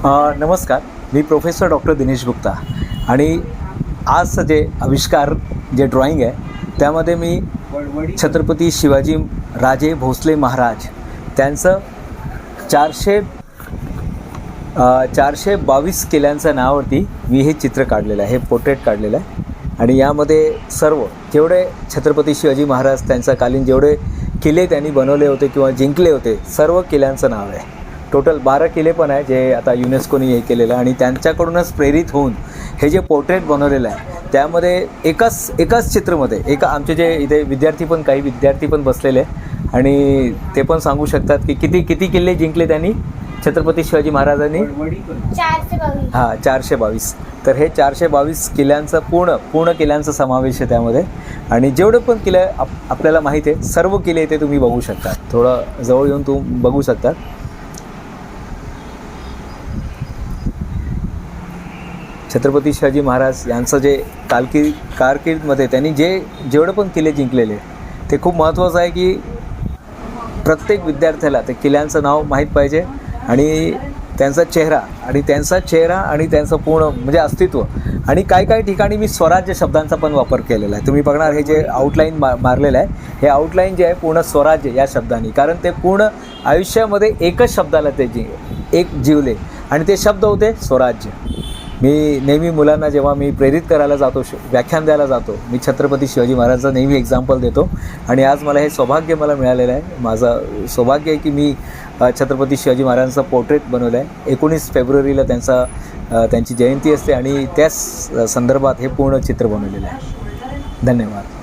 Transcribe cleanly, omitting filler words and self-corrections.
नमस्कार, मी professor doctor Dinesh Gupta आणि आजचं जे आविष्कार जे ड्रॉइंग आहे त्यामध्ये मी छत्रपती शिवाजी राजे भोसले महाराज त्यांचं 422 किल्ल्यांच्या नावावरती मी हे चित्र काढलेलं आहे, हे पोर्ट्रेट काढलेलं आहे. आणि यामध्ये सर्व जेवढे छत्रपती शिवाजी महाराज त्यांचा कालीन जेवढे किल्ले त्यांनी बनवले होते किंवा जिंकले होते सर्व किल्ल्यांचं नाव आहे. टोटल 12 किल्ले पण आहे जे आता युनेस्कोनी हे केलेलं आहे आणि त्यांच्याकडूनच प्रेरित होऊन हे जे पोर्ट्रेट बनवलेलं आहे त्यामध्ये एकाच चित्रमध्ये आमचे जे इथे काही विद्यार्थी पण बसलेले आणि ते पण सांगू शकतात की किती किल्ले जिंकले त्यांनी छत्रपती शिवाजी महाराजांनी. 422. तर हे 422 किल्ल्यांचं पूर्ण किल्ल्यांचा समावेश आहे त्यामध्ये. आणि जेवढे पण किल्ले आपल्याला माहीत आहे सर्व किल्ले इथे तुम्ही बघू शकता. थोडं जवळ येऊन तुम्ही बघू शकतात. छत्रपती शिवाजी महाराज यांचं जे कारकीर्दमध्ये त्यांनी जेवढे पण किल्ले जिंकलेले ते खूप महत्त्वाचं आहे की प्रत्येक विद्यार्थ्याला ते किल्ल्यांचं नाव माहीत पाहिजे आणि त्यांचा चेहरा आणि त्यांचं पूर्ण म्हणजे अस्तित्व. आणि काही ठिकाणी मी स्वराज्य शब्दांचा पण वापर केलेला आहे. तुम्ही बघणार हे जे आउटलाईन मारलेलं आहे हे आउटलाईन जे आहे पूर्ण स्वराज्य या शब्दांनी, कारण ते पूर्ण आयुष्यामध्ये एकच शब्दाला ते जीवले आणि ते शब्द होते स्वराज्य. मी नेहमी मुलांना जेव्हा मी प्रेरित करायला जातो, व्याख्यान द्यायला जातो, मी छत्रपती शिवाजी महाराजांचं नेहमी एक्झाम्पल देतो. आणि आज मला हे सौभाग्य मिळालेलं आहे. माझं सौभाग्य आहे की मी छत्रपती शिवाजी महाराजांचा पोर्ट्रेट बनवलं आहे. 19 फेब्रुवारीला त्यांची जयंती असते आणि त्याच संदर्भात हे पूर्ण चित्र बनवलेलं आहे. धन्यवाद.